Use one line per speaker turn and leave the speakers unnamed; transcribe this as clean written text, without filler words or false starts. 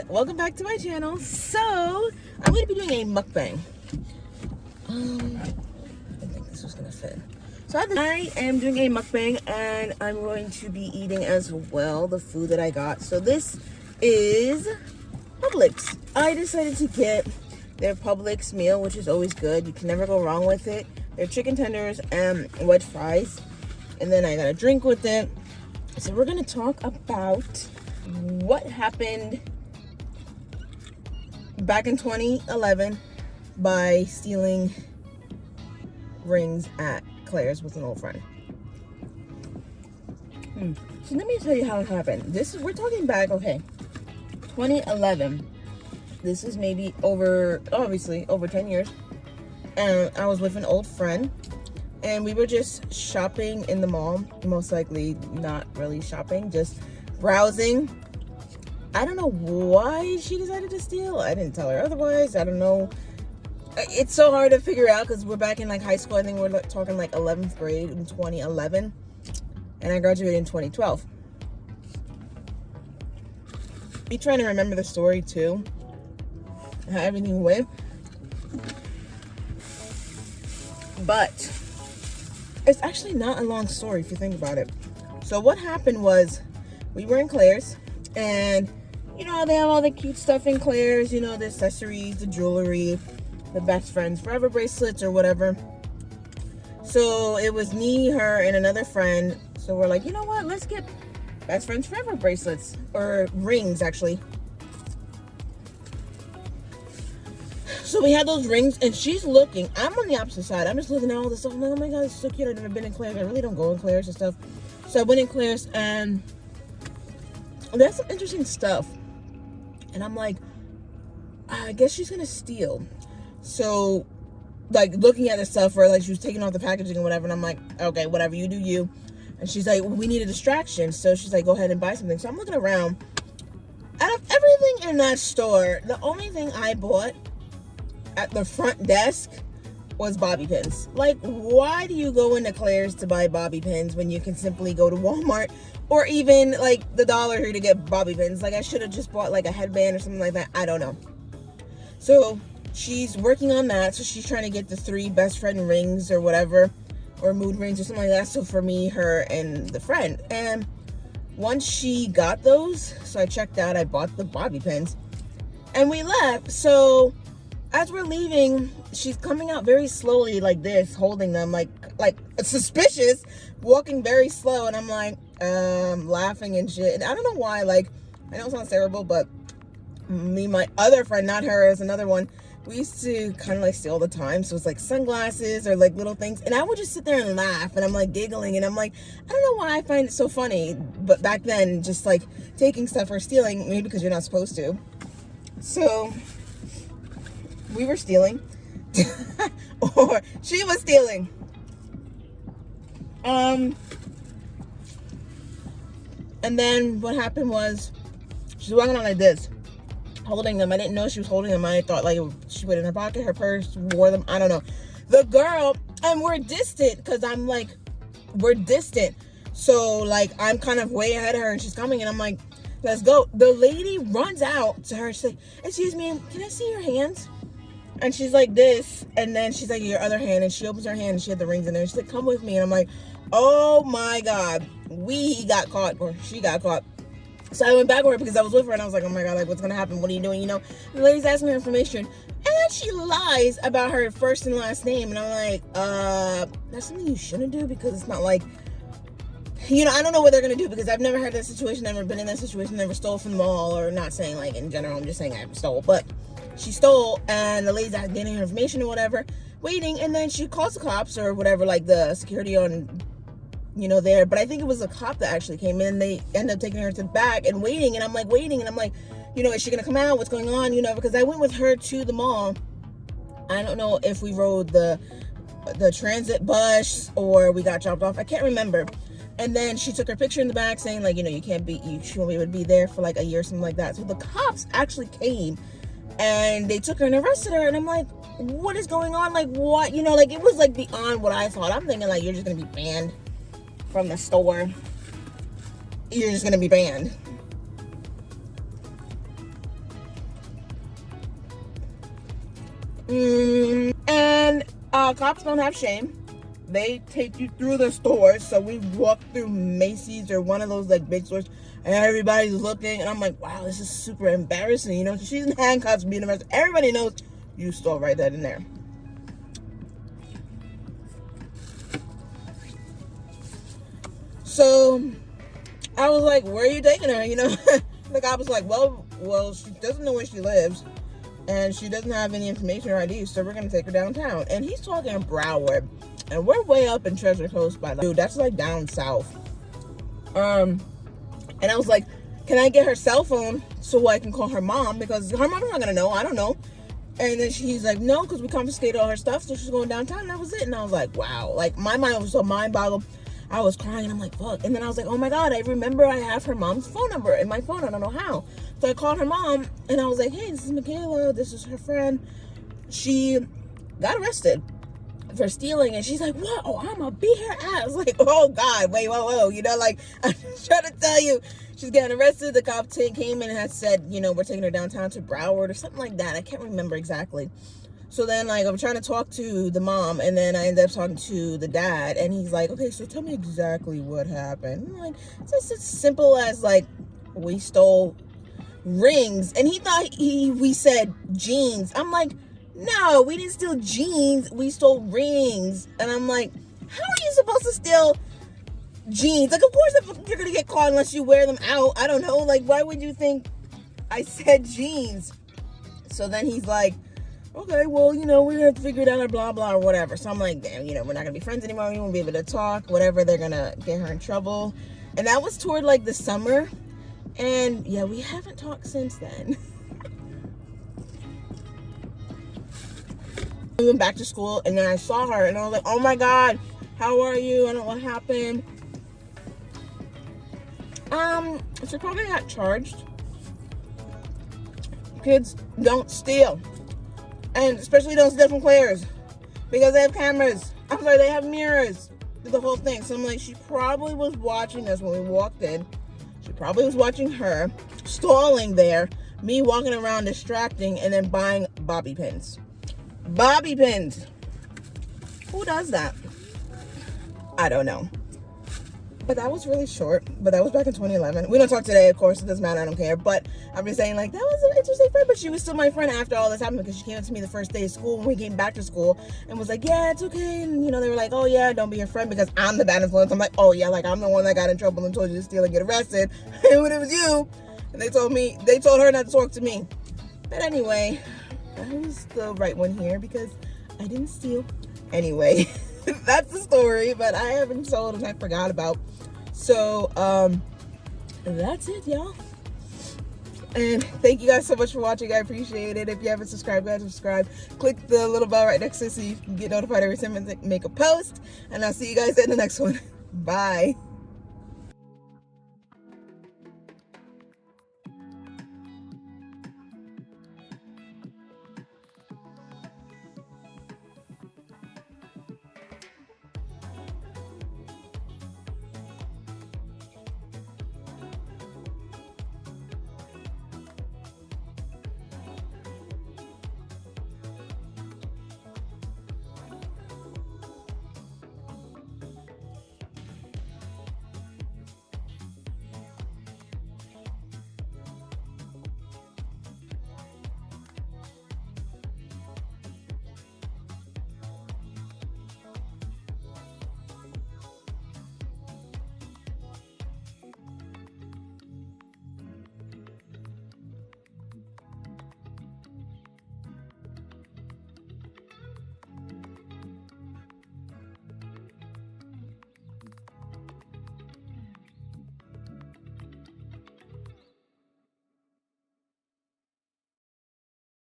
welcome back to my channel. So I'm going to be doing a mukbang. I didn't think this was going to fit. So I am doing a mukbang, and I'm going to be eating as well the food that I got. So this is Publix. I decided to get their Publix meal, which is always good. You can never go wrong with it. Their chicken tenders and wedge fries, and then I got a drink with it. So we're going to talk about what happened back in 2011 by stealing rings at Claire's with an old friend. So let me tell you how it happened. We're talking back, 2011. This is maybe obviously over 10 years. And I was with an old friend, and we were just shopping in the mall. Most likely not really shopping, just browsing. I don't know why she decided to steal. I didn't tell her otherwise. I don't know. It's so hard to figure out because we're back in like high school. I think we're talking like 11th grade in 2011, and I graduated in 2012. Be trying to remember the story too, how everything went. But it's actually not a long story if you think about it. So what happened was, we were in Claire's, and you know, they have all the cute stuff in Claire's, you know, the accessories, the jewelry, the best friends forever bracelets or whatever. So it was me, her, and another friend. So we're like, you know what, let's get best friends forever bracelets, or rings actually. So we had those rings, and she's looking. I'm on the opposite side. I'm just looking at all this stuff. I'm like, oh my god, it's so cute. I've never been in Claire's. I really don't go in Claire's and stuff. So I went in Claire's, and that's some interesting stuff. And I'm like, I guess she's gonna steal. So, like, looking at the stuff, or like she was taking off the packaging or whatever, and I'm like, okay, whatever, you do you. And she's like, well, we need a distraction. So she's like, go ahead and buy something. So I'm looking around. Out of everything in that store, the only thing I bought at the front desk was bobby pins. Like, why do you go into Claire's to buy bobby pins when you can simply go to Walmart or even like the Dollar Tree to get bobby pins? Like, I should have just bought like a headband or something like that. I don't know. So she's working on that. So she's trying to get the 3 best friend rings or whatever, or mood rings or something like that. So for me, her, and the friend. And once she got those, so I checked out, I bought the bobby pins, and we left. So as we're leaving, she's coming out very slowly like this, holding them like suspicious, walking very slow. And I'm like, laughing and shit. And I don't know why, like, I know it sounds terrible, but me, my other friend, not her, is another one, we used to kind of like steal all the time. So it's like sunglasses or like little things. And I would just sit there and laugh, and I'm like giggling, and I'm like, I don't know why I find it so funny. But back then, just like taking stuff or stealing, maybe because you're not supposed to. So we were stealing, or she was stealing. And then what happened was, she's walking on like this, holding them. I didn't know she was holding them. I thought like she put it in her pocket, her purse, wore them. I don't know. The girl, and we're distant, because I'm like, we're distant. So like, I'm kind of way ahead of her, and she's coming, and I'm like, let's go. The lady runs out to her. She's like, excuse me, can I see your hands? And she's like this, and then she's like, your other hand, and she opens her hand, and she had the rings in there. She's like, come with me. And I'm like, oh my god, we got caught, or she got caught. So I went back with her because I was with her, and I was like, oh my god, like, what's gonna happen? What are you doing? You know, and the lady's asking her information, and then she lies about her first and last name. And I'm like, that's something you shouldn't do, because it's not like, you know, I don't know what they're gonna do, because I've never had that situation, never been in that situation, never stole from the mall, or not saying like in general, I'm just saying I stole, but she stole, and the lady's getting her information or whatever, waiting, and then she calls the cops or whatever, like the security on, you know, there. But I think it was a cop that actually came in, and they end up taking her to the back and waiting, and I'm like waiting, and I'm like, you know, is she gonna come out? What's going on? You know, because I went with her to the mall. I don't know if we rode the transit bus or we got dropped off. I can't remember. And then she took her picture in the back saying like, you know, she won't be able to be there for like a year or something like that. So the cops actually came, and they took her and arrested her. And I'm like, what is going on? Like, what? You know, like, it was like beyond what I thought. I'm thinking like, you're just gonna be banned from the store. You're just gonna be banned. And cops don't have shame. They take you through the stores. So we walked through Macy's or one of those like big stores, and everybody's looking, and I'm like, wow, this is super embarrassing. You know, she's in handcuffs being arrested. Everybody knows you stole right then and there. So I was like, where are you taking her? You know, the cop was like, well, she doesn't know where she lives, and she doesn't have any information or ID, so we're gonna take her downtown. And he's talking Broward, and we're way up in Treasure Coast, by the dude. That's like down south. And I was like, can I get her cell phone so I can call her mom, because her mom's not gonna know. I don't know. And then he's like, no, because we confiscated all her stuff, so she's going downtown. And that was it. And I was like, wow. Like, my mind was so mind boggled. I was crying. I'm like, fuck. And then I was like, oh my God, I remember I have her mom's phone number in my phone. I don't know how. So I called her mom, and I was like, hey, this is Mikaela. This is her friend. She got arrested for stealing, and she's like, what? Oh, I'm gonna beat her ass. I was like, oh God, wait, whoa, you know, like, I'm just trying to tell you, she's getting arrested. The cop came in and had said, you know, we're taking her downtown to Broward or something like that. I can't remember exactly. So then, like, I'm trying to talk to the mom, and then I end up talking to the dad, and he's like, okay, so tell me exactly what happened. I'm like, it's just as simple as, like, we stole rings, and he thought we said jeans. I'm like, no, we didn't steal jeans, we stole rings. And I'm like, how are you supposed to steal jeans? Like, of course you're gonna get caught unless you wear them out. I don't know, like, why would you think I said jeans? So then he's like, okay, well, you know, we're gonna have to figure it out, or blah blah or whatever. So I'm like, damn, you know, we're not gonna be friends anymore, we won't be able to talk, whatever. They're gonna get her in trouble. And that was toward like the summer, and yeah, we haven't talked since then. We went back to school, and then I saw her, and I was like, oh my God, how are you? I don't know what happened. She probably got charged. Kids don't steal, and especially don't steal from Claire's, because they have cameras. I'm sorry, they have mirrors. The whole thing. So I'm like, she probably was watching us when we walked in. She probably was watching her stalling there, me walking around distracting, and then buying bobby pins. Bobby pins. Who does that? I don't know. But that was really short. But that was back in 2011. We don't talk today, of course. It doesn't matter. I don't care. But I'm just saying, like, that was an interesting friend. But she was still my friend after all this happened, because she came up to me the first day of school when we came back to school and was like, yeah, it's okay. And, you know, they were like, oh, yeah, don't be your friend because I'm the bad influence. I'm like, oh, yeah, like, I'm the one that got in trouble and told you to steal and get arrested. And when it was you, and they told her not to talk to me. But anyway, I was the right one here because I didn't steal. Anyway, that's the story, but I haven't told and I forgot about. So, that's it, y'all. And thank you guys so much for watching. I appreciate it. If you haven't subscribed, guys, subscribe. Click the little bell right next to it so you can get notified every time I make a post. And I'll see you guys in the next one. Bye.